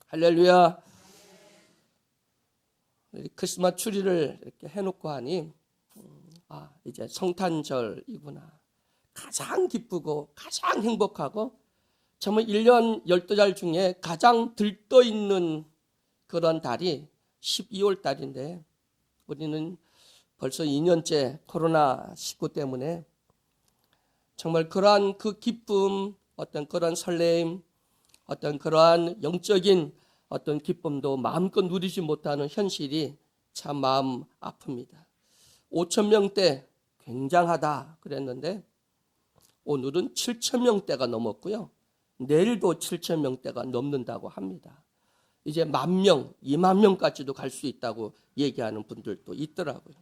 할렐루야. 크리스마스 추리를 이렇게 해놓고 하니 이제 성탄절이구나. 가장 기쁘고 가장 행복하고 정말 1년 12달 중에 가장 들떠있는 그런 달이 12월 달인데, 우리는 벌써 2년째 코로나19 때문에 정말 그러한 그 기쁨, 어떤 그런 설레임, 어떤 그러한 영적인 어떤 기쁨도 마음껏 누리지 못하는 현실이 참 마음 아픕니다. 5,000명대 굉장하다 그랬는데 오늘은 7,000명대가 넘었고요. 내일도 7,000명대가 넘는다고 합니다. 이제 10,000명, 20,000명까지도 갈 수 있다고 얘기하는 분들도 있더라고요.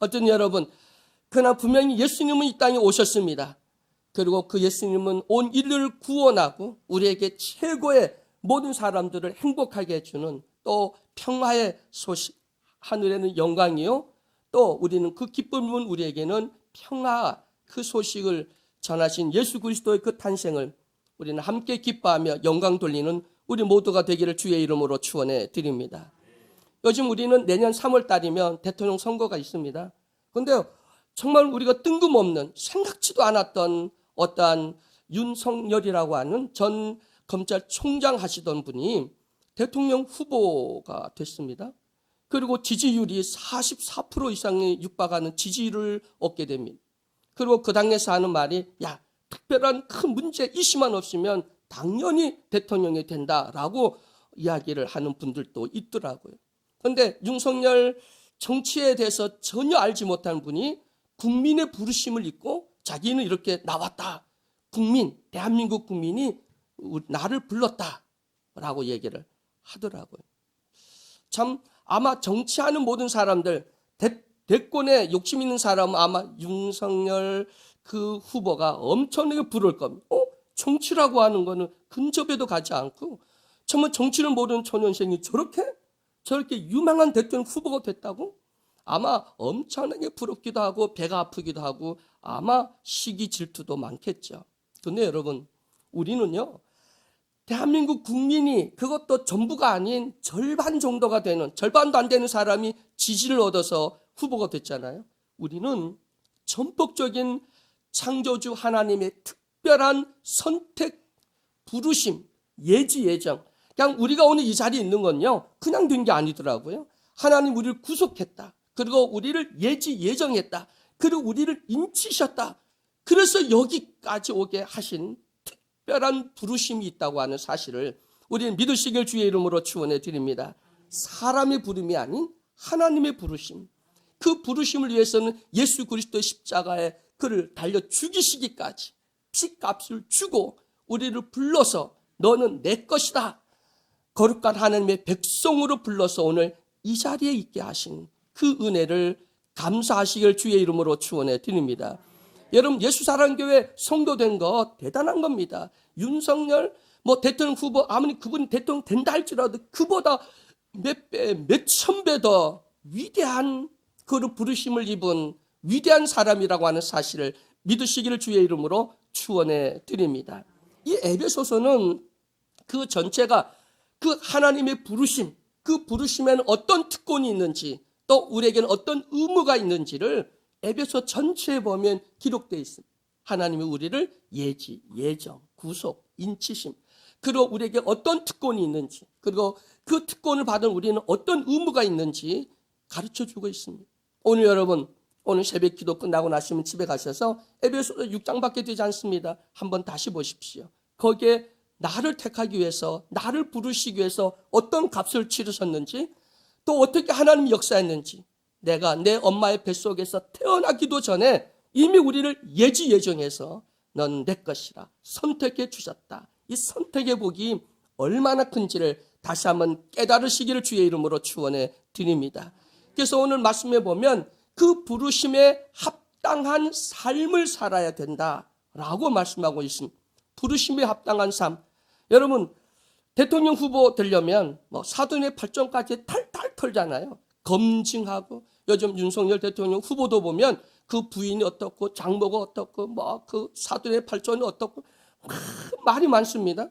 어떤 여러분, 그러나 분명히 예수님은 이 땅에 오셨습니다. 그리고 그 예수님은 온 인류를 구원하고 우리에게 최고의 모든 사람들을 행복하게 해주는, 또 평화의 소식, 하늘에는 영광이요, 또 우리는 그 기쁨은 우리에게는 평화, 그 소식을 전하신 예수 그리스도의 그 탄생을 우리는 함께 기뻐하며 영광 돌리는 우리 모두가 되기를 주의 이름으로 축원해 드립니다. 요즘 우리는 내년 3월 달이면 대통령 선거가 있습니다. 그런데 정말 우리가 뜬금없는, 생각지도 않았던 어떠한 윤석열이라고 하는 전 검찰총장 하시던 분이 대통령 후보가 됐습니다. 그리고 지지율이 44% 이상에 육박하는 지지율을 얻게 됩니다. 그리고 그 당에서 하는 말이, 야, 특별한 큰 문제 이슈만 없으면 당연히 대통령이 된다라고 이야기를 하는 분들도 있더라고요. 그런데 윤석열 정치에 대해서 전혀 알지 못한 분이 국민의 부르심을 잊고 자기는 이렇게 나왔다, 국민, 대한민국 국민이 나를 불렀다라고 얘기를 하더라고요. 참 아마 정치하는 모든 사람들, 대권에 욕심 있는 사람은 아마 윤석열 그 후보가 엄청나게 부러울 겁니다. 정치라고 하는 거는 근접에도 가지 않고 정말 정치를 모르는 초년생이 저렇게 유망한 대통령 후보가 됐다고? 아마 엄청나게 부럽기도 하고 배가 아프기도 하고 아마 시기 질투도 많겠죠. 그런데 여러분, 우리는요, 대한민국 국민이 그것도 전부가 아닌 절반 정도가 되는, 절반도 안 되는 사람이 지지를 얻어서 후보가 됐잖아요. 우리는 전폭적인 창조주 하나님의 특별한 선택, 부르심, 예지, 예정. 그냥 우리가 오늘 이 자리에 있는 건요, 그냥 된 게 아니더라고요. 하나님 우리를 구속했다. 그리고 우리를 예지, 예정했다. 그리고 우리를 인치셨다. 그래서 여기까지 오게 하신 특별한 부르심이 있다고 하는 사실을 우리는 믿으시길 주의 이름으로 축원해 드립니다. 사람의 부름이 아닌 하나님의 부르심. 그 부르심을 위해서는 예수 그리스도의 십자가에 그를 달려 죽이시기까지 피값을 주고 우리를 불러서 너는 내 것이다, 거룩한 하나님의 백성으로 불러서 오늘 이 자리에 있게 하신 그 은혜를 감사하시길 주의 이름으로 축원해 드립니다. 여러분, 예수사랑교회 성도된 거 대단한 겁니다. 윤석열 대통령 후보, 아무리 그분이 대통령 된다 할지라도 그보다 몇 배, 몇천 배 더 위대한 그를 부르심을 입은 위대한 사람이라고 하는 사실을 믿으시기를 주의 이름으로 축원해 드립니다. 이 에베소서는 그 전체가 그 하나님의 부르심, 그 부르심에는 어떤 특권이 있는지, 또 우리에게는 어떤 의무가 있는지를 에베소 전체에 보면 기록되어 있습니다. 하나님이 우리를 예지, 예정, 구속, 인치심, 그리고 우리에게 어떤 특권이 있는지, 그리고 그 특권을 받은 우리는 어떤 의무가 있는지 가르쳐주고 있습니다. 오늘 여러분, 오늘 새벽 기도 끝나고 나시면 집에 가셔서 에베소 6장밖에 되지 않습니다. 한번 다시 보십시오. 거기에 나를 택하기 위해서, 나를 부르시기 위해서 어떤 값을 치르셨는지, 또 어떻게 하나님이 역사했는지, 내가 내 엄마의 뱃속에서 태어나기도 전에 이미 우리를 예지 예정해서 넌 내 것이라 선택해 주셨다. 이 선택의 복이 얼마나 큰지를 다시 한번 깨달으시기를 주의 이름으로 축원해 드립니다. 그래서 오늘 말씀에 보면 그 부르심에 합당한 삶을 살아야 된다라고 말씀하고 있습니다. 부르심에 합당한 삶. 여러분, 대통령 후보 되려면 사돈의 발전까지 탈탈 털잖아요. 검증하고, 요즘 윤석열 대통령 후보도 보면 그 부인이 어떻고 장모가 어떻고 그 사돈의 발전이 어떻고 말이 많습니다.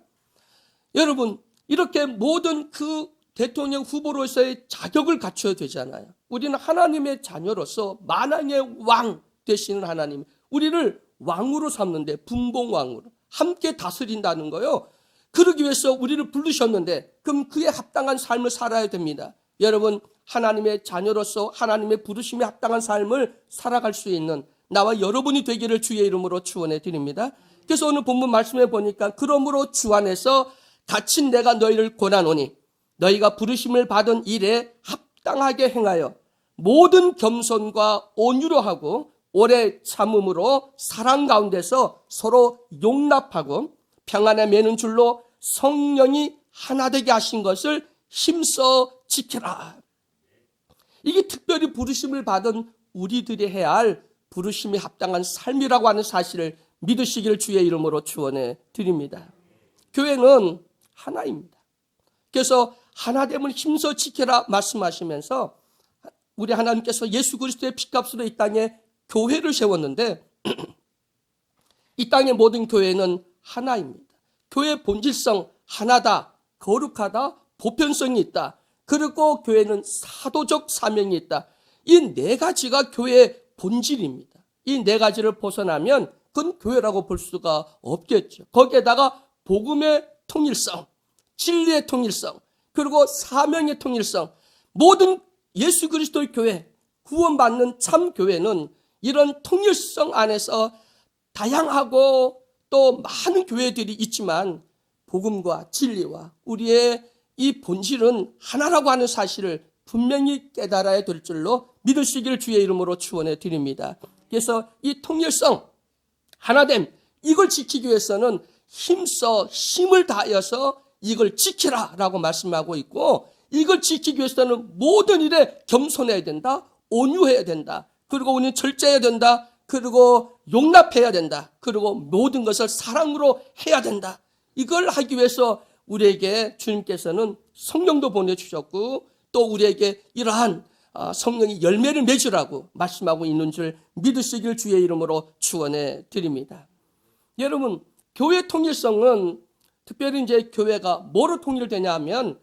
여러분, 이렇게 모든 그 대통령 후보로서의 자격을 갖춰야 되잖아요. 우리는 하나님의 자녀로서 만왕의 왕 되시는 하나님, 우리를 왕으로 삼는데, 분봉왕으로 함께 다스린다는 거요. 그러기 위해서 우리를 부르셨는데, 그럼 그에 합당한 삶을 살아야 됩니다. 여러분, 하나님의 자녀로서 하나님의 부르심에 합당한 삶을 살아갈 수 있는 나와 여러분이 되기를 주의 이름으로 축원해 드립니다. 그래서 오늘 본문 말씀에 보니까, 그러므로 주 안에서 갇힌 내가 너희를 권하노니 너희가 부르심을 받은 일에 합당하게 행하여 모든 겸손과 온유로 하고 오래 참음으로 사랑 가운데서 서로 용납하고 평안에 매는 줄로 성령이 하나 되게 하신 것을 힘써 지켜라. 이게 특별히 부르심을 받은 우리들이 해야 할 부르심에 합당한 삶이라고 하는 사실을 믿으시기를 주의 이름으로 축원해 드립니다. 교회는 하나입니다. 그래서 하나됨을 힘써 지켜라 말씀하시면서 우리 하나님께서 예수 그리스도의 피값으로 이 땅에 교회를 세웠는데 이 땅의 모든 교회는 하나입니다. 교회의 본질성 하나다, 거룩하다, 보편성이 있다. 그리고 교회는 사도적 사명이 있다. 이 네 가지가 교회의 본질입니다. 이 네 가지를 벗어나면 그건 교회라고 볼 수가 없겠죠. 거기에다가 복음의 통일성, 진리의 통일성, 그리고 사명의 통일성, 모든 예수 그리스도의 교회, 구원받는 참 교회는 이런 통일성 안에서 다양하고 또 많은 교회들이 있지만 복음과 진리와 우리의 이 본질은 하나라고 하는 사실을 분명히 깨달아야 될 줄로 믿으시기를 주의 이름으로 축원해 드립니다. 그래서 이 통일성, 하나됨, 이걸 지키기 위해서는 힘써 힘을 다하여서 이걸 지키라라고 말씀하고 있고, 이걸 지키기 위해서는 모든 일에 겸손해야 된다, 온유해야 된다, 그리고 우리는 절제해야 된다, 그리고 용납해야 된다, 그리고 모든 것을 사랑으로 해야 된다. 이걸 하기 위해서 우리에게 주님께서는 성령도 보내주셨고 또 우리에게 이러한 성령이 열매를 맺으라고 말씀하고 있는 줄 믿으시길 주의 이름으로 축원해 드립니다. 여러분, 교회 통일성은 특별히 이제 교회가 뭐로 통일되냐 하면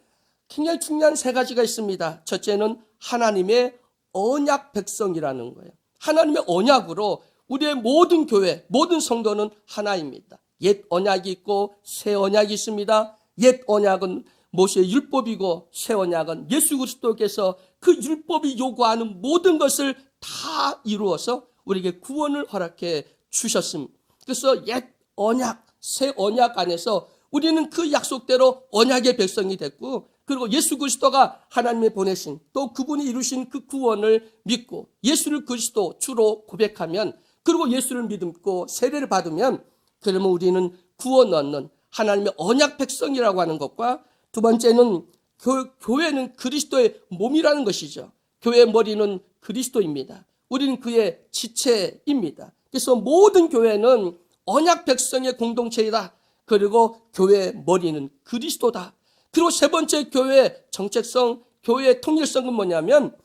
굉장히 중요한 세 가지가 있습니다. 첫째는 하나님의 언약 백성이라는 거예요. 하나님의 언약으로 우리의 모든 교회, 모든 성도는 하나입니다. 옛 언약이 있고 새 언약이 있습니다. 옛 언약은 모세의 율법이고 새 언약은 예수 그리스도께서 그 율법이 요구하는 모든 것을 다 이루어서 우리에게 구원을 허락해 주셨습니다. 그래서 옛 언약, 새 언약 안에서 우리는 그 약속대로 언약의 백성이 됐고, 그리고 예수 그리스도가 하나님이 보내신 또 그분이 이루신 그 구원을 믿고 예수를 그리스도 주로 고백하면, 그리고 예수를 믿고 세례를 받으면, 그러면 우리는 구원 얻는 하나님의 언약 백성이라고 하는 것과, 두 번째는 교회는 그리스도의 몸이라는 것이죠. 교회의 머리는 그리스도입니다. 우리는 그의 지체입니다. 그래서 모든 교회는 언약 백성의 공동체이다. 그리고 교회의 머리는 그리스도다. 그리고 세 번째 교회의 정체성, 교회의 통일성은 뭐냐면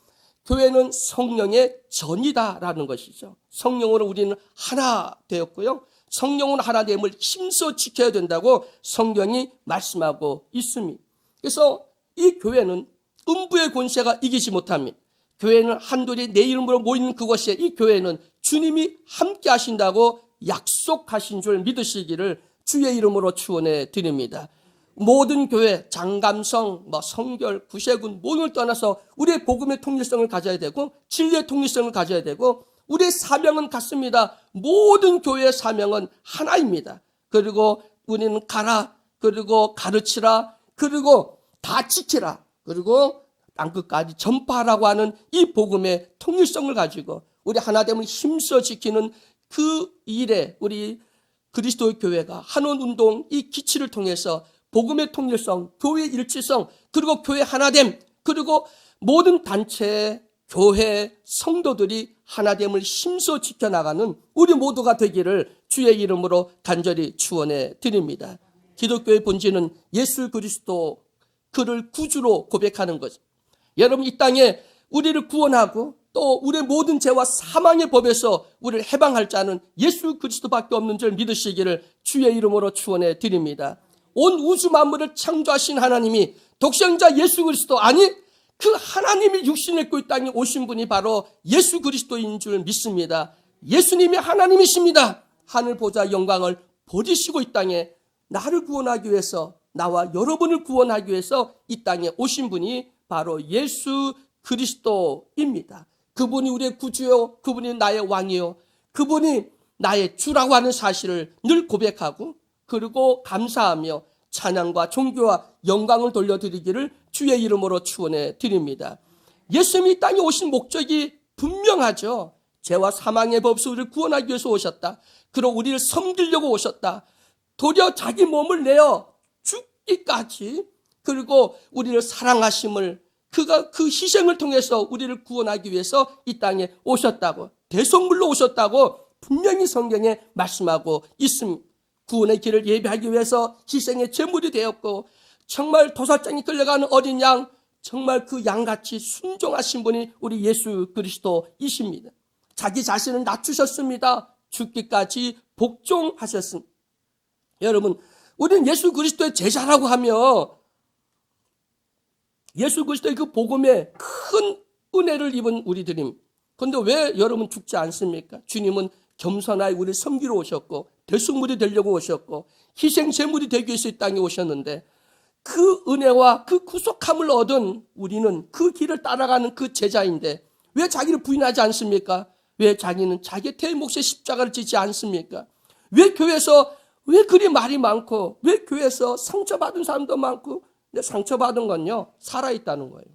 교회는 성령의 전이다라는 것이죠. 성령으로 우리는 하나 되었고요. 성령은 하나됨을 힘써 지켜야 된다고 성경이 말씀하고 있습니다. 그래서 이 교회는 음부의 권세가 이기지 못합니다. 교회는 한둘이 내 이름으로 모이는 그곳에 이 교회는 주님이 함께 하신다고 약속하신 줄 믿으시기를 주의 이름으로 축원해 드립니다. 모든 교회, 장감성, 성결, 구세군 모든 걸 떠나서 우리의 복음의 통일성을 가져야 되고 진리의 통일성을 가져야 되고 우리의 사명은 같습니다. 모든 교회의 사명은 하나입니다. 그리고 우리는 가라, 그리고 가르치라, 그리고 다 지키라, 그리고 땅끝까지 전파하라고 하는 이 복음의 통일성을 가지고 우리 하나됨을 힘써 지키는 그 일에 우리 그리스도의 교회가 한원운동 이 기치를 통해서 복음의 통일성, 교회의 일치성, 그리고 교회 하나됨, 그리고 모든 단체, 교회, 성도들이 하나됨을 힘써 지켜나가는 우리 모두가 되기를 주의 이름으로 간절히 축원해 드립니다. 기독교의 본질은 예수 그리스도, 그를 구주로 고백하는 거죠. 여러분, 이 땅에 우리를 구원하고 또 우리의 모든 죄와 사망의 법에서 우리를 해방할 자는 예수 그리스도밖에 없는 줄 믿으시기를 주의 이름으로 축원해 드립니다. 온 우주 만물을 창조하신 하나님이 독생자 예수 그리스도, 아니 그 하나님이 육신을 입고 이 땅에 오신 분이 바로 예수 그리스도인 줄 믿습니다. 예수님이 하나님이십니다. 하늘 보좌 영광을 버리시고 이 땅에 나를 구원하기 위해서, 나와 여러분을 구원하기 위해서 이 땅에 오신 분이 바로 예수 그리스도입니다. 그분이 우리의 구주요, 그분이 나의 왕이요, 그분이 나의 주라고 하는 사실을 늘 고백하고, 그리고 감사하며 찬양과 존귀와 영광을 돌려드리기를 주의 이름으로 축원해 드립니다. 예수님이 이 땅에 오신 목적이 분명하죠. 죄와 사망의 법에서 우리를 구원하기 위해서 오셨다. 그리고 우리를 섬기려고 오셨다. 도리어 자기 몸을 내어 죽기까지, 그리고 우리를 사랑하심을, 그가 그 희생을 통해서 우리를 구원하기 위해서 이 땅에 오셨다고, 대속물로 오셨다고 분명히 성경에 말씀하고 있습니다. 구원의 길을 예비하기 위해서 희생의 제물이 되었고, 정말 도살장에 끌려가는 어린 양, 정말 그 양같이 순종하신 분이 우리 예수 그리스도이십니다. 자기 자신을 낮추셨습니다. 죽기까지 복종하셨습니다. 여러분, 우리는 예수 그리스도의 제자라고 하며 예수 그리스도의 그 복음에 큰 은혜를 입은 우리들입니다. 그런데 왜 여러분 죽지 않습니까? 주님은 겸손하게 우리를 섬기러 오셨고, 대속물이 되려고 오셨고, 희생 제물이 되기 위해서 이 땅에 오셨는데, 그 은혜와 그 구속함을 얻은 우리는 그 길을 따라가는 그 제자인데 왜 자기를 부인하지 않습니까? 왜 자기는 자기의 태의 몫에 십자가를 지지 않습니까? 왜 교회에서 왜 그리 말이 많고, 왜 교회에서 상처받은 사람도 많고, 근데 상처받은 건요, 살아있다는 거예요.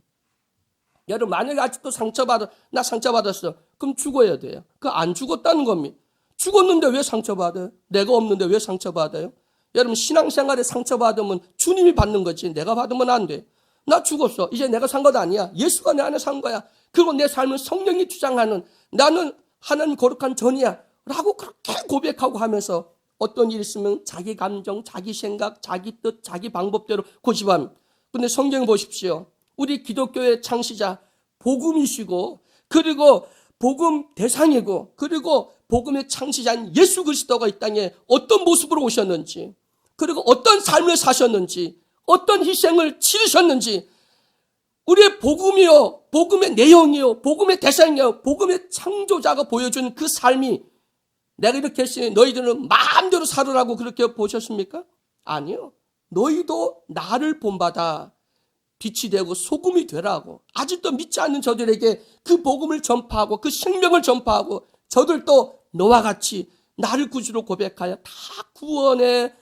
여러분, 만약에 아직도 나 상처받았어. 그럼 죽어야 돼요. 그 안 죽었다는 겁니다. 죽었는데 왜 상처받아요? 내가 없는데 왜 상처받아요? 여러분, 신앙생활에 상처받으면 주님이 받는 거지 내가 받으면 안 돼. 나 죽었어. 이제 내가 산 것 아니야. 예수가 내 안에 산 거야. 그리고 내 삶은 성령이 주장하는, 나는 하나님 거룩한 전이야 라고 그렇게 고백하고 하면서 어떤 일이 있으면 자기 감정, 자기 생각, 자기 뜻, 자기 방법대로 고집합니다. 근데 성경 보십시오. 우리 기독교의 창시자, 복음이시고, 그리고 복음 대상이고, 그리고 복음의 창시자인 예수 그리스도가 이 땅에 어떤 모습으로 오셨는지, 그리고 어떤 삶을 사셨는지, 어떤 희생을 치르셨는지, 우리의 복음이요, 복음의 내용이요, 복음의 대상이요, 복음의 창조자가 보여준 그 삶이, 내가 이렇게 했으니 너희들은 마음대로 살으라고 그렇게 보셨습니까? 아니요. 너희도 나를 본받아 빛이 되고 소금이 되라고, 아직도 믿지 않는 저들에게 그 복음을 전파하고 그 생명을 전파하고, 저들도 너와 같이 나를 구주로 고백하여 다 구원의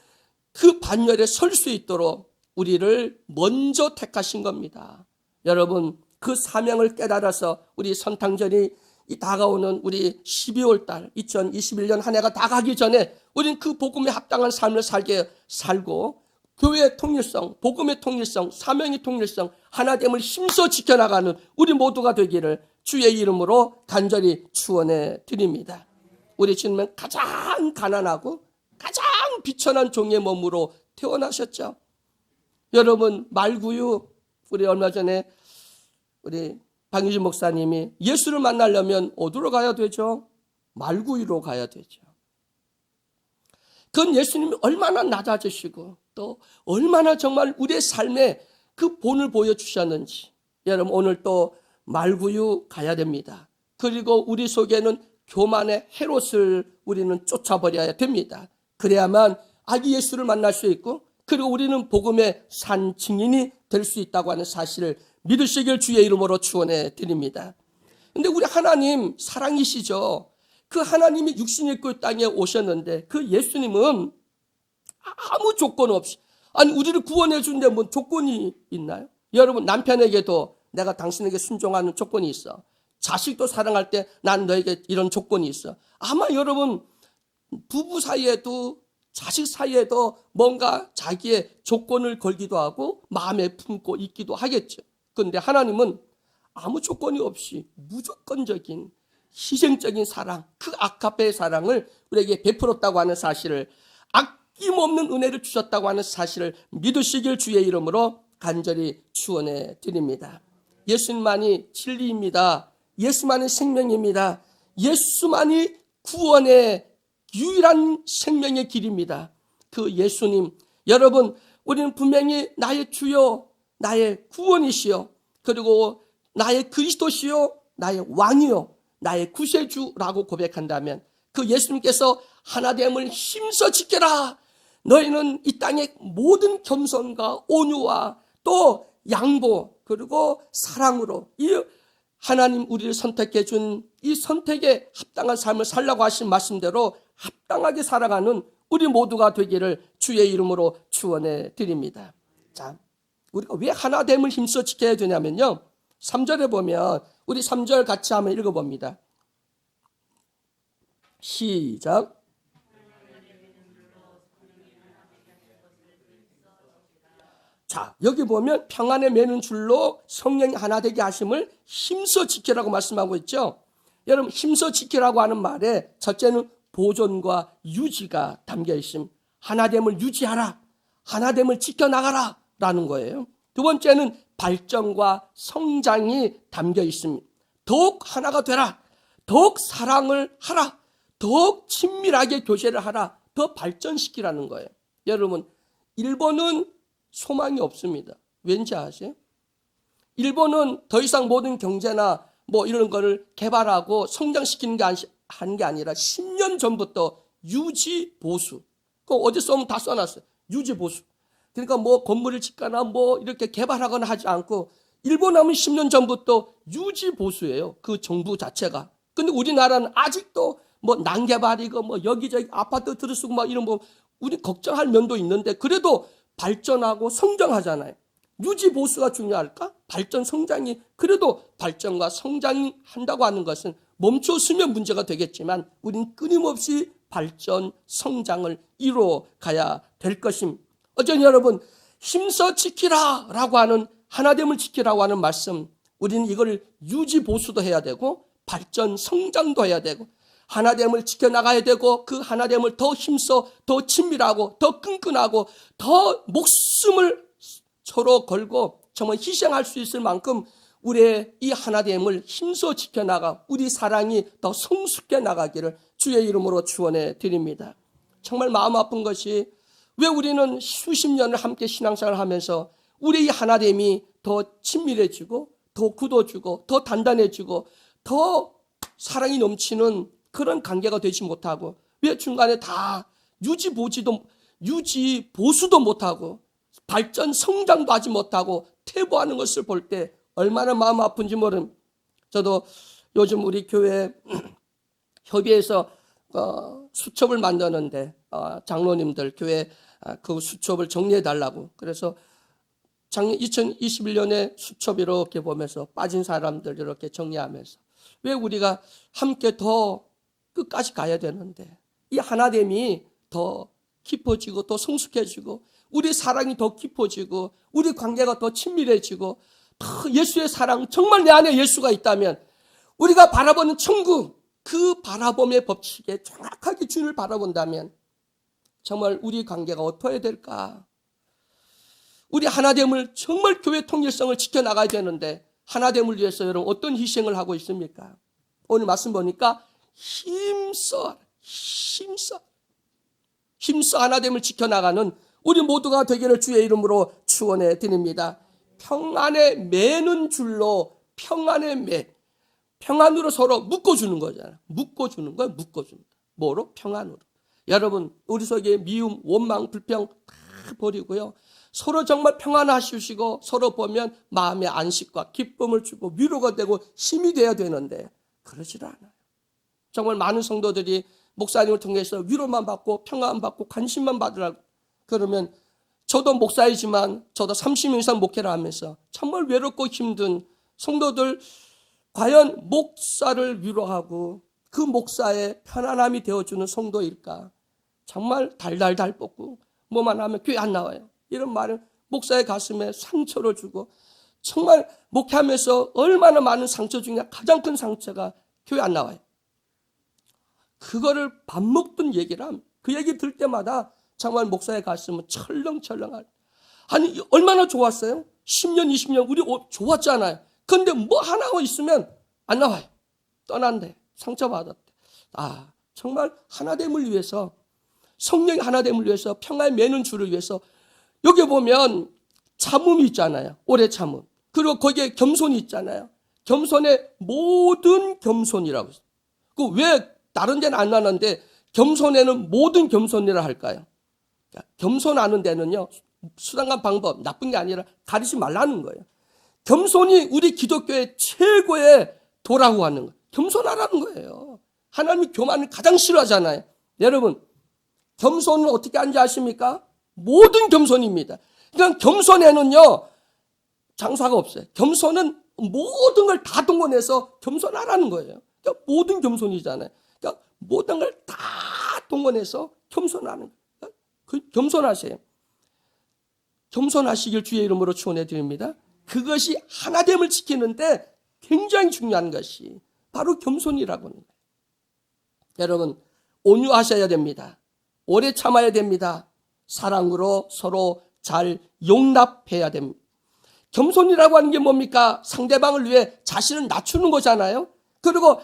그 반열에 설 수 있도록 우리를 먼저 택하신 겁니다. 여러분, 그 사명을 깨달아서 우리 선탕절이 이 다가오는 우리 12월 달 2021년 한 해가 다 가기 전에 우리는 그 복음에 합당한 삶을 살고, 교회의 통일성, 복음의 통일성, 사명의 통일성, 하나됨을 힘써 지켜나가는 우리 모두가 되기를 주의 이름으로 간절히 축원해 드립니다. 우리 주님은 가장 가난하고 가장 비천한 종의 몸으로 태어나셨죠. 여러분, 말구유, 우리 얼마 전에 우리 박유진 목사님이 예수를 만나려면 어디로 가야 되죠? 말구유로 가야 되죠. 그건 예수님이 얼마나 낮아지시고 또 얼마나 정말 우리의 삶에 그 본을 보여주셨는지. 여러분, 오늘 또 말구유 가야 됩니다. 그리고 우리 속에는 교만의 헤롯을 우리는 쫓아버려야 됩니다. 그래야만 아기 예수를 만날 수 있고, 그리고 우리는 복음의 산 증인이 될 수 있다고 하는 사실을 믿으시길 주의 이름으로 축원해 드립니다. 근데 우리 하나님 사랑이시죠. 그 하나님이 육신을 입고 이 땅에 오셨는데 그 예수님은 아무 조건 없이, 아니 우리를 구원해 주는데 뭔 조건이 있나요? 여러분, 남편에게도 내가 당신에게 순종하는 조건이 있어. 자식도 사랑할 때 난 너에게 이런 조건이 있어. 아마 여러분, 부부 사이에도 자식 사이에도 뭔가 자기의 조건을 걸기도 하고 마음에 품고 있기도 하겠죠. 그런데 하나님은 아무 조건이 없이 무조건적인 희생적인 사랑, 그 아카페의 사랑을 우리에게 베풀었다고 하는 사실을, 아낌없는 은혜를 주셨다고 하는 사실을 믿으시길 주의 이름으로 간절히 축원해 드립니다. 예수만이 진리입니다. 예수만이 생명입니다. 예수만이 구원의 유일한 생명의 길입니다. 그 예수님, 여러분, 우리는 분명히 나의 주요, 나의 구원이시요, 그리고 나의 그리스도시요, 나의 왕이요, 나의 구세주라고 고백한다면 그 예수님께서 하나됨을 힘써 지켜라. 너희는 이 땅의 모든 겸손과 온유와 또 양보 그리고 사랑으로 이 하나님 우리를 선택해 준 이 선택에 합당한 삶을 살라고 하신 말씀대로 합당하게 살아가는 우리 모두가 되기를 주의 이름으로 축원해 드립니다. 자, 우리가 왜 하나됨을 힘써 지켜야 되냐면요, 3절에 보면 우리 3절 같이 한번 읽어봅니다. 시작. 자, 여기 보면 평안에 매는 줄로 성령이 하나 되게 하심을 힘써 지키라고 말씀하고 있죠. 여러분, 힘써 지키라고 하는 말에 첫째는 보존과 유지가 담겨 있음. 하나됨을 유지하라, 하나됨을 지켜나가라 라는 거예요. 두 번째는 발전과 성장이 담겨 있습니다. 더욱 하나가 되라, 더욱 사랑을 하라, 더욱 친밀하게 교제를 하라, 더 발전시키라는 거예요. 여러분, 일본은 소망이 없습니다. 왠지 아세요? 일본은 더 이상 모든 경제나 뭐 이런 거를 개발하고 성장시키는 게 하는 게 아니라 10년 전부터 유지 보수. 그거 어디 써면 다 써놨어요. 유지 보수. 그러니까 뭐 건물을 짓거나 뭐 이렇게 개발하거나 하지 않고 일본 하면 10년 전부터 유지 보수예요. 그 정부 자체가. 근데 우리나라는 아직도 뭐 난개발이고 뭐 여기저기 아파트 들어쓰고 막 이런 뭐 우리 걱정할 면도 있는데 그래도 발전하고 성장하잖아요. 유지 보수가 중요할까? 발전 성장이, 그래도 발전과 성장이 한다고 하는 것은 멈춰서면 문제가 되겠지만 우리는 끊임없이 발전 성장을 이루어 가야 될 것입니다. 어쩌면 여러분, 힘써 지키라 라고 하는, 하나됨을 지키라고 하는 말씀, 우리는 이걸 유지 보수도 해야 되고 발전 성장도 해야 되고 하나됨을 지켜나가야 되고 그 하나됨을 더 힘써 더 친밀하고 더 끈끈하고 더 목숨을 서로 걸고 정말 희생할 수 있을 만큼 우리의 이 하나됨을 힘써 지켜나가 우리 사랑이 더 성숙해 나가기를 주의 이름으로 축원해 드립니다. 정말 마음 아픈 것이 왜 우리는 수십 년을 함께 신앙생활을 하면서 우리 이 하나됨이 더 친밀해지고 더 굳어지고 더 단단해지고 더 사랑이 넘치는 그런 관계가 되지 못하고 왜 중간에 다 유지 보수도 못하고 발전 성장도 하지 못하고 퇴보하는 것을 볼 때 얼마나 마음 아픈지 모릅니다. 저도 요즘 우리 교회 협의해서 수첩을 만드는데 장로님들 교회 그 수첩을 정리해 달라고, 그래서 작년 2021년에 수첩 이렇게 보면서 빠진 사람들 이렇게 정리하면서 왜 우리가 함께 더 끝까지 가야 되는데 이 하나됨이 더 깊어지고 더 성숙해지고 우리 사랑이 더 깊어지고 우리 관계가 더 친밀해지고 더 예수의 사랑, 정말 내 안에 예수가 있다면 우리가 바라보는 천국, 그 바라봄의 법칙에 정확하게 주님을 바라본다면 정말 우리 관계가 어떠해야 될까? 우리 하나됨을, 정말 교회 통일성을 지켜나가야 되는데 하나됨을 위해서 여러분 어떤 희생을 하고 있습니까? 오늘 말씀 보니까 힘써 하나됨을 지켜나가는 우리 모두가 되기를 주의 이름으로 축원해 드립니다. 평안에 매는 줄로, 평안으로 서로 묶어주는 거잖아요. 묶어주는 거예요. 묶어준다. 뭐로? 평안으로. 여러분, 우리 속에 미움, 원망, 불평 다 버리고요, 서로 정말 평안하시고 서로 보면 마음의 안식과 기쁨을 주고 위로가 되고 힘이 돼야 되는데 그러질 않아요. 정말 많은 성도들이 목사님을 통해서 위로만 받고 평안 받고 관심만 받으라고 그러면, 저도 목사이지만 저도 30년 이상 목회를 하면서 정말 외롭고 힘든 성도들, 과연 목사를 위로하고 그 목사의 편안함이 되어주는 성도일까? 정말 달달달 볶고 뭐만 하면 교회 안 나와요. 이런 말은 목사의 가슴에 상처를 주고, 정말 목회하면서 얼마나 많은 상처 중에 가장 큰 상처가 교회 안 나와요. 그거를 밥 먹던 얘기를 합니다. 그 얘기 들 때마다 정말 목사의 가슴은 철렁철렁할. 아니 얼마나 좋았어요? 10년 20년 우리 좋았잖아요. 그런데 뭐 하나 있으면 안 나와요. 떠난대, 상처받았대. 정말 하나됨을 위해서, 성령의 하나됨을 위해서, 평화에 매는 줄을 위해서 여기 보면 참음이 있잖아요. 오래 참음. 그리고 거기에 겸손이 있잖아요. 겸손의 모든 겸손이라고 있어요. 그 왜 다른 데는 안 나는데 겸손에는 모든 겸손이라 할까요? 겸손하는 데는요, 수단과 방법, 나쁜 게 아니라 가리지 말라는 거예요. 겸손이 우리 기독교의 최고의 도라고 하는 거예요. 겸손하라는 거예요. 하나님이 교만을 가장 싫어하잖아요. 여러분, 겸손은 어떻게 하는지 아십니까? 모든 겸손입니다. 그러니까 겸손에는요, 장사가 없어요. 겸손은 모든 걸 다 동원해서 겸손하라는 거예요. 그러니까 모든 겸손이잖아요. 그러니까 모든 걸 다 동원해서 겸손하는 거예요. 겸손하세요. 겸손하시길 주의 이름으로 축원해 드립니다. 그것이 하나됨을 지키는데 굉장히 중요한 것이 바로 겸손이라고 하는 거예요. 여러분, 온유하셔야 됩니다. 오래 참아야 됩니다. 사랑으로 서로 잘 용납해야 됩니다. 겸손이라고 하는 게 뭡니까? 상대방을 위해 자신을 낮추는 거잖아요. 그리고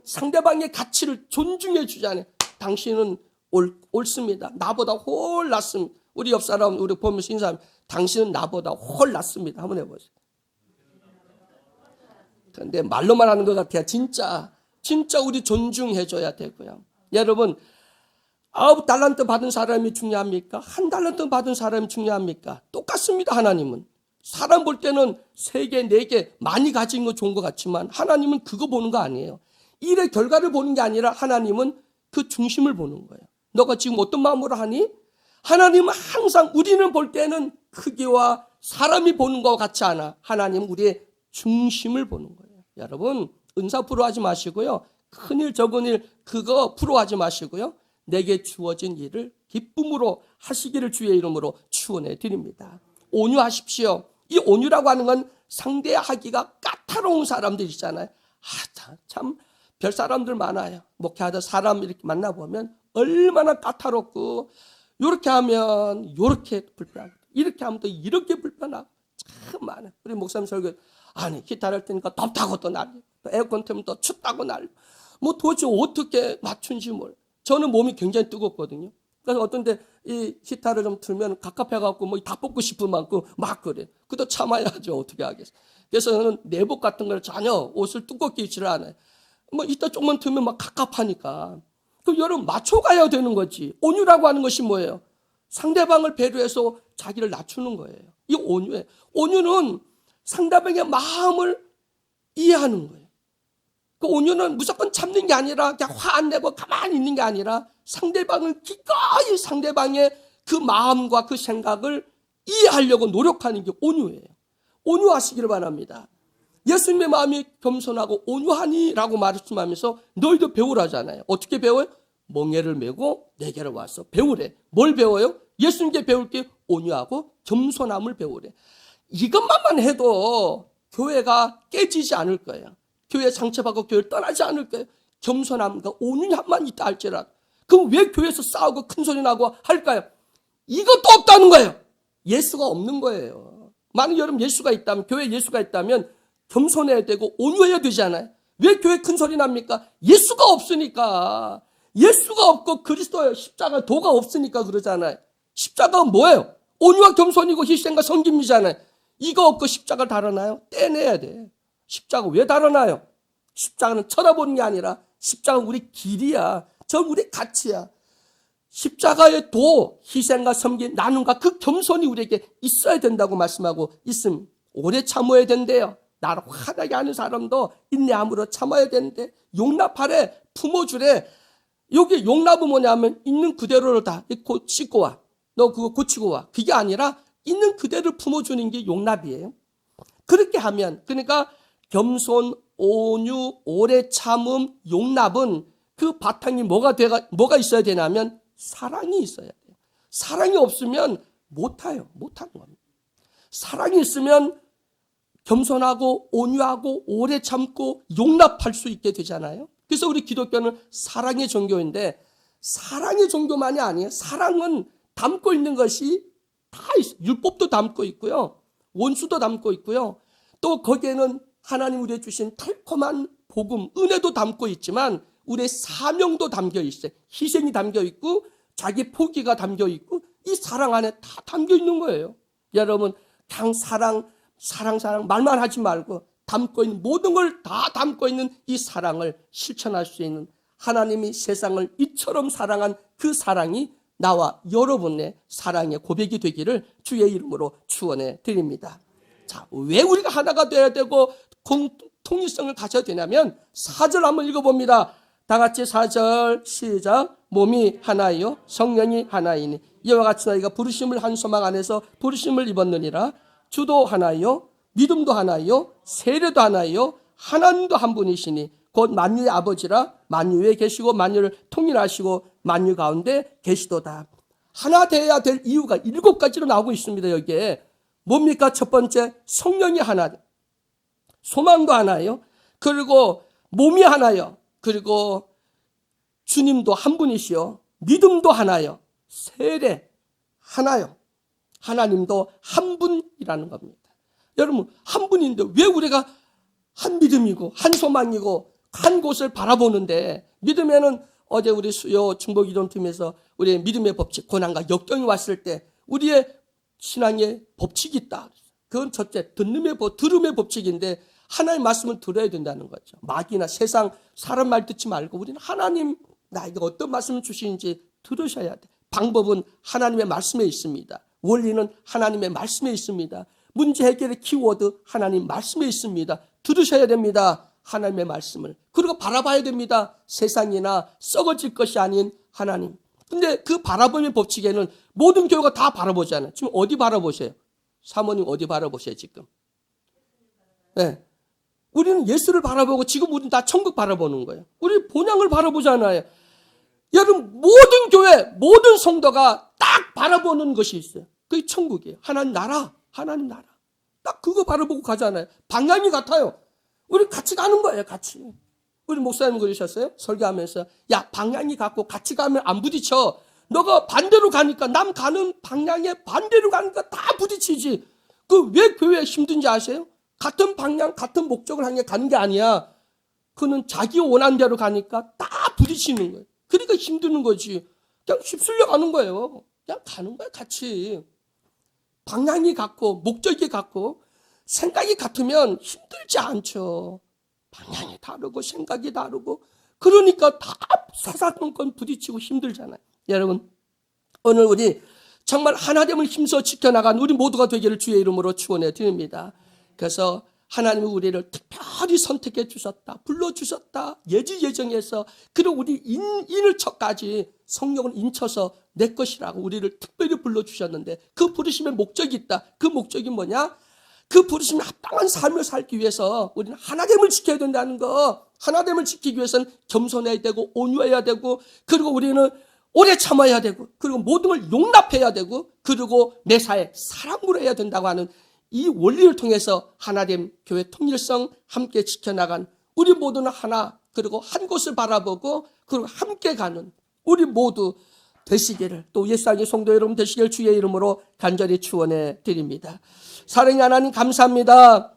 상대방의 가치를 존중해 주잖아요. 당신은 옳습니다. 나보다 훨 낫습니다. 우리 옆 사람, 우리 보면서 인사하면 당신은 나보다 훨 낫습니다. 한번 해보세요. 그런데 말로만 하는 것 같아요. 진짜 우리 존중해줘야 되고요. 여러분, 9달란트 받은 사람이 중요합니까? 1달란트 받은 사람이 중요합니까? 똑같습니다. 하나님은. 사람 볼 때는 3개, 4개 많이 가진 거 좋은 것 같지만 하나님은 그거 보는 거 아니에요. 일의 결과를 보는 게 아니라 하나님은 그 중심을 보는 거예요. 너가 지금 어떤 마음으로 하니? 하나님은 항상 우리는 볼 때는 크기와 사람이 보는 것과 같지 않아. 하나님은 우리의 중심을 보는 거예요. 여러분, 은사 부러워하지 마시고요. 큰일 적은 일 그거 부러워하지 마시고요. 내게 주어진 일을 기쁨으로 하시기를 주의 이름으로 축원해 드립니다. 온유하십시오. 이 온유라고 하는 건 상대하기가 까다로운 사람들 있잖아요. 참 별 사람들 많아요. 목회하다 사람 이렇게 만나보면 얼마나 까다롭고, 이렇게 하면 이렇게 불편하고, 이렇게 하면 또 이렇게 불편하고 참 많아요. 우리 목사님 설교, 아니 기타를 뜨니까 덥다고 또 난리, 또 에어컨 틀면 또 춥다고 난리. 뭐 도대체 어떻게 맞춘지 몰라. 저는 몸이 굉장히 뜨겁거든요. 그래서 어떤 데 이 기타를 좀 틀면 갑갑해갖고 뭐 다 뽑고 싶은 만큼 막 그래. 그것도 참아야죠. 어떻게 하겠어. 그래서 저는 내복 같은 걸 전혀 옷을 두껍게 입지를 않아요. 뭐 이따 조금만 틀면 막 갑갑하니까. 그럼 여러분 맞춰가야 되는 거지. 온유라고 하는 것이 뭐예요? 상대방을 배려해서 자기를 낮추는 거예요. 이 온유예요. 온유는 상대방의 마음을 이해하는 거예요. 그 온유는 무조건 참는 게 아니라 그냥 화 안 내고 가만히 있는 게 아니라 상대방을 기꺼이 상대방의 그 마음과 그 생각을 이해하려고 노력하는 게 온유예요. 온유하시기를 바랍니다. 예수님의 마음이 겸손하고 온유하니라고 말씀하면서 너희도 배우라잖아요. 어떻게 배워요? 멍에를 메고 내게로 와서 배우래. 뭘 배워요? 예수님께 배울 게 온유하고 겸손함을 배우래. 이것만 해도 교회가 깨지지 않을 거예요. 교회 상처받고 교회를 떠나지 않을 거예요. 겸손함과 온유함만 있다 할지라도. 그럼 왜 교회에서 싸우고 큰소리 나고 할까요? 이것도 없다는 거예요. 예수가 없는 거예요. 만약 여러분 예수가 있다면, 교회에 예수가 있다면 겸손해야 되고 온유해야 되잖아요. 왜 교회 큰소리 납니까? 예수가 없으니까. 예수가 없고 그리스도의 십자가 도가 없으니까 그러잖아요. 십자가가 뭐예요? 온유와 겸손이고 희생과 섬김이잖아요. 이거 없고 십자가를 달아나요? 떼내야 돼. 십자가 왜 달아나요? 십자가는 쳐다보는 게 아니라 십자가는 우리 길이야. 저 우리 가치야. 십자가의 도, 희생과 섬김, 나눔과 그 겸손이 우리에게 있어야 된다고 말씀하고 있음. 오래 참아야 된대요. 나를 화나게 하는 사람도 인내함으로 참아야 되는데 용납하래, 품어주래. 여기 용납은 뭐냐면 있는 그대로를 다 씻고 와. 너 그거 고치고 와. 그게 아니라 있는 그대로 품어주는 게 용납이에요. 그렇게 하면, 그러니까 겸손, 온유, 오래 참음, 용납은 그 바탕이 뭐가 있어야 되냐면 사랑이 있어야 돼요. 사랑이 없으면 못해요. 못하는 겁니다. 사랑이 있으면 겸손하고 온유하고 오래 참고 용납할 수 있게 되잖아요. 그래서 우리 기독교는 사랑의 종교인데, 사랑의 종교만이 아니에요. 사랑은 담고 있는 것이 다 있어요. 율법도 담고 있고요. 원수도 담고 있고요. 또 거기에는 하나님 우리에게 주신 달콤한 복음, 은혜도 담고 있지만 우리의 사명도 담겨 있어요. 희생이 담겨 있고 자기 포기가 담겨 있고 이 사랑 안에 다 담겨 있는 거예요. 여러분 그냥 사랑 말만 하지 말고 담고 있는 모든 걸 다 담고 있는 이 사랑을 실천할 수 있는, 하나님이 세상을 이처럼 사랑한 그 사랑이 나와 여러분의 사랑의 고백이 되기를 주의 이름으로 축원해 드립니다. 자, 왜 우리가 하나가 되어야 되고 통일성을 가져야 되냐면 4절 한번 읽어봅니다. 다 같이 4절 시작. 몸이 하나요 성령이 하나이니 이와 같이 너희가 부르심을 한 소망 안에서 부르심을 입었느니라. 주도 하나요 믿음도 하나요 세례도 하나요 하나님도 한 분이시니 곧 만유의 아버지라 만유에 계시고 만유를 통일하시고 만유 가운데 계시도다. 하나 되어야 될 이유가 7가지로 나오고 있습니다. 여기에 뭡니까? 첫 번째, 성령이 하나, 소망도 하나요, 그리고 몸이 하나요, 그리고 주님도 한 분이시요, 믿음도 하나요, 세례 하나요, 하나님도 한 분이라는 겁니다. 여러분 한 분인데 왜 우리가 한 믿음이고 한 소망이고 한 곳을 바라보는데, 믿음에는 어제 우리 수요 중보기도팀에서 우리의 믿음의 법칙, 고난과 역경이 왔을 때 우리의 신앙의 법칙이 있다. 그건 첫째, 들음의 법칙인데 하나님의 말씀을 들어야 된다는 거죠. 마귀나 세상 사람 말 듣지 말고 우리는 하나님 나에게 어떤 말씀을 주시는지 들으셔야 돼. 방법은 하나님의 말씀에 있습니다. 원리는 하나님의 말씀에 있습니다. 문제 해결의 키워드 하나님 말씀에 있습니다. 들으셔야 됩니다. 하나님의 말씀을. 그리고 바라봐야 됩니다. 세상이나 썩어질 것이 아닌 하나님. 근데 그 바라봄의 법칙에는 모든 교회가 다 바라보잖아요. 지금 어디 바라보세요? 사모님 어디 바라보세요 지금? 네. 우리는 예수를 바라보고 지금 우리는 다 천국 바라보는 거예요. 우리 본향을 바라보잖아요. 여러분 모든 교회, 모든 성도가 딱 바라보는 것이 있어요. 그게 천국이에요. 하나님 나라, 하나님 나라. 딱 그거 바라보고 가잖아요. 방향이 같아요. 우리 같이 가는 거예요, 같이. 우리 목사님 그러셨어요? 설교하면서, 야, 방향이 같고 같이 가면 안 부딪혀. 너가 반대로 가니까, 남 가는 방향에 반대로 가니까 다 부딪히지. 그 왜 교회에 힘든지 아세요? 같은 방향, 같은 목적을 향해 가는 게 아니야. 그는 자기 원하는 대로 가니까 다 부딪히는 거예요. 그러니까 힘드는 거지. 그냥 휩쓸려 가는 거예요. 그냥 가는 거야, 같이. 방향이 같고, 목적이 같고, 생각이 같으면 힘들지 않죠. 방향이 다르고 생각이 다르고 그러니까 다 사사건건 부딪히고 힘들잖아요. 여러분 오늘 우리 정말 하나됨을 힘써 지켜나간 우리 모두가 되기를 주의 이름으로 축원해 드립니다. 그래서 하나님이 우리를 특별히 선택해 주셨다, 불러주셨다, 예지예정해서, 그리고 우리 인을 척까지 성령을 인쳐서 내 것이라고 우리를 특별히 불러주셨는데 그 부르심의 목적이 있다. 그 목적이 뭐냐? 그 부르심에 합당한 삶을 살기 위해서 우리는 하나됨을 지켜야 된다는 거. 하나됨을 지키기 위해서는 겸손해야 되고 온유해야 되고, 그리고 우리는 오래 참아야 되고, 그리고 모든 걸 용납해야 되고, 그리고 매사에 사랑으로 해야 된다고 하는 이 원리를 통해서 하나됨 교회 통일성 함께 지켜나간 우리 모두는 하나, 그리고 한 곳을 바라보고 그리고 함께 가는 우리 모두 되시기를, 또 예수님의 성도 여러분 되시기를 주의 이름으로 간절히 축원해 드립니다. 사랑의 하나님 감사합니다.